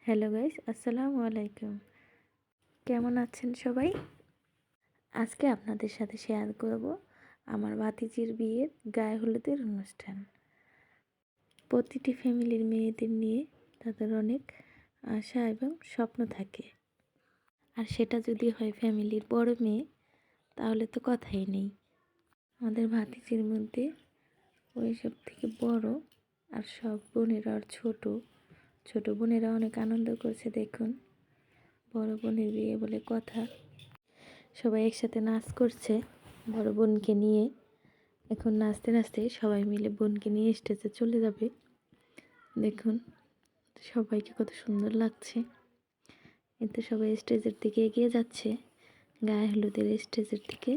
Hello guys, আসসালামু আলাইকুম। কেমন আছেন সবাই? আজকে আপনাদের সাথে শেয়ার করব আমার ভাতিজির বিয়ের গায়ে হলুদের অনুষ্ঠান। প্রতিটি ফ্যামিলির মেয়েদের নিয়ে তাদের অনেক আশা এবং স্বপ্ন থাকে। আর সেটা যদি হয় ফ্যামিলির বড় মেয়ে, তাহলে তো কথাই নেই। আমাদের ভাতিজির মধ্যে ওই সব থেকে বড়, আর সব বোনেরা আর ছোট বোনেরা অনেক আনন্দ করছে। দেখুন, বড় বোনের বিয়ে বলে কথা, সবাই একসাথে নাচ করছে বড় বোনকে নিয়ে। এখন নাচতে নাচতে সবাই মিলে বোনকে নিয়ে স্টেজে চলে যাবে। দেখুন সবাইকে কত সুন্দর লাগছে। এতে সবাই স্টেজের দিকে এগিয়ে যাচ্ছে, গায়ে হলুদের স্টেজের দিকে।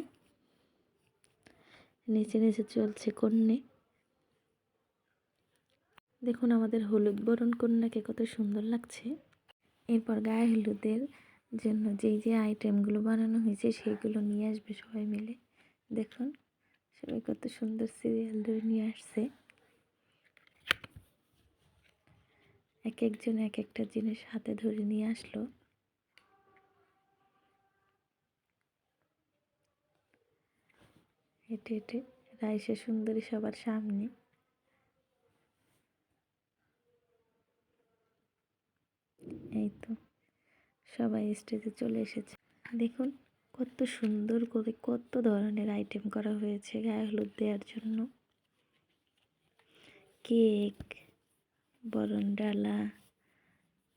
নিচে নিচে চলছে কন্যে। দেখুন আমাদের হলুদ বরণ কন্যাকে কত সুন্দর লাগছে। এরপর গায়ে হলুদের জন্য যেই যে আইটেমগুলো বানানো হয়েছে সেইগুলো নিয়ে আসবে সবাই মিলে। দেখুন সবাই কত সুন্দর সিরিয়াল ধরে নিয়ে আসছে। এক একজন এক একটা জিনিস হাতে ধরে নিয়ে আসলো। হেঁটে হেঁটে রাইসা সুন্দরী সবার সামনে। এই তো সবাই স্টেজে চলে এসেছে। দেখুন কত সুন্দর করে কত ধরনের আইটেম করা হয়েছে গায়ে হলুদ দেওয়ার জন্য। কেক, বরণ ডালা,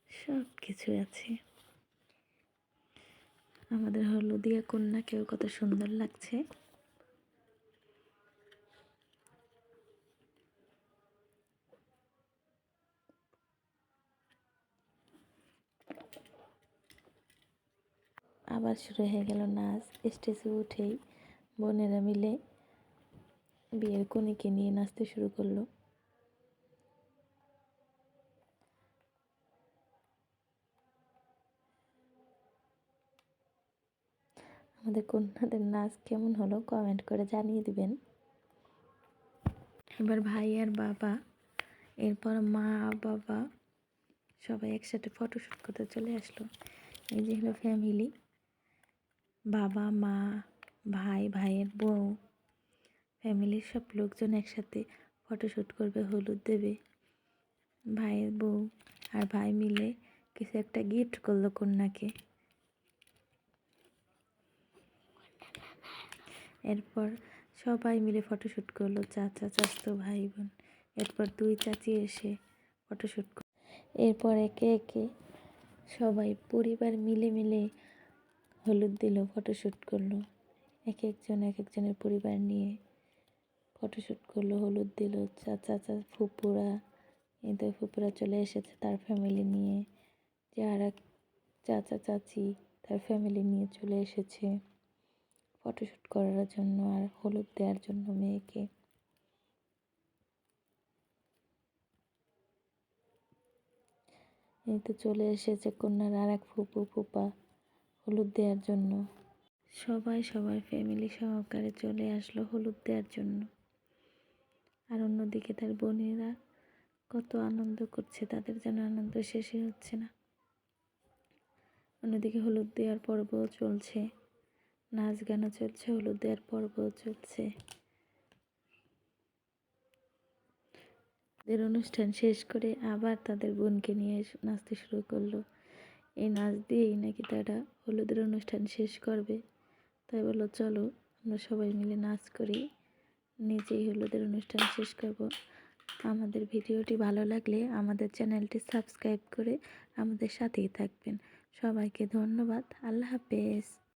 সব কিছু আছে। আমাদের হলুদিয়া কন্যাকেও কত সুন্দর লাগছে। আবার শুরু হয়ে গেল নাচ। স্টেজে উঠেই বোনেরা মিলে বিয়ের কনেকে নিয়ে নাচতে শুরু করলো। আমাদের কন্যাদের নাচ কেমন হলো কমেন্ট করে জানিয়ে দিবেন। এবার ভাই আর বাবা, এরপর মা বাবা সবাই একসাথে ফটোশ্যুট করতে চলে আসলো। এই যে হলো ফ্যামিলি, বাবা মা ভাই, ভাইয়ের বউ, ফ্যামিলির সব লোকজন একসাথে ফটোশ্যুট করবে, হলুদ দেবে। ভাইয়ের বউ আর ভাই মিলে কিছু একটা গিফট করলো কন্যাকে। এরপর সবাই মিলে ফটোশ্যুট করলো, চাচা চাচতো ভাই বোন। এরপর দুই চাচি এসে ফটোশ্যুট করলো। এরপর একে একে সবাই পরিবার মিলে মিলে হলুদ দিল, ফটোশ্যুট করলো। এক একজনের পরিবার নিয়ে ফটোশ্যুট করলো, হলুদ দিল। চাচা ফুপুরা, এদের ফুপুরা চলে এসেছে তার ফ্যামিলি নিয়ে। যে আর এক চাচা চাচি তার ফ্যামিলি নিয়ে চলে এসেছে ফটোশ্যুট করার জন্য আর হলুদ দেওয়ার জন্য মেয়েকে। এই তো চলে এসেছে কন্যার আর এক ফুপু ফুপা হলুদ দেওয়ার জন্য। সবাই সবার ফ্যামিলি সহকারে চলে আসলো হলুদ দেওয়ার জন্য। আর অন্যদিকে তার বোনেরা কত আনন্দ করছে, তাদের যেন আনন্দ শেষই হচ্ছে না। অন্যদিকে হলুদ দেওয়ার পর্বও চলছে, নাচ গানও চলছে, হলুদ দেওয়ার পর্বও চলছে। তাদের অনুষ্ঠান শেষ করে আবার তাদের বোনকে নিয়ে নাচতে শুরু করলো। এই নাচ দিয়েই নাকি তারা হলুদের অনুষ্ঠান শেষ করবে। তাই বললো চলো আমরা সবাই মিলে নাচ করি, নিজেই হলুদের অনুষ্ঠান শেষ করব। আমাদের ভিডিওটি ভালো লাগলে আমাদের চ্যানেলটি সাবস্ক্রাইব করে আমাদের সাথেই থাকবেন। সবাইকে ধন্যবাদ। আল্লাহ হাফেজ।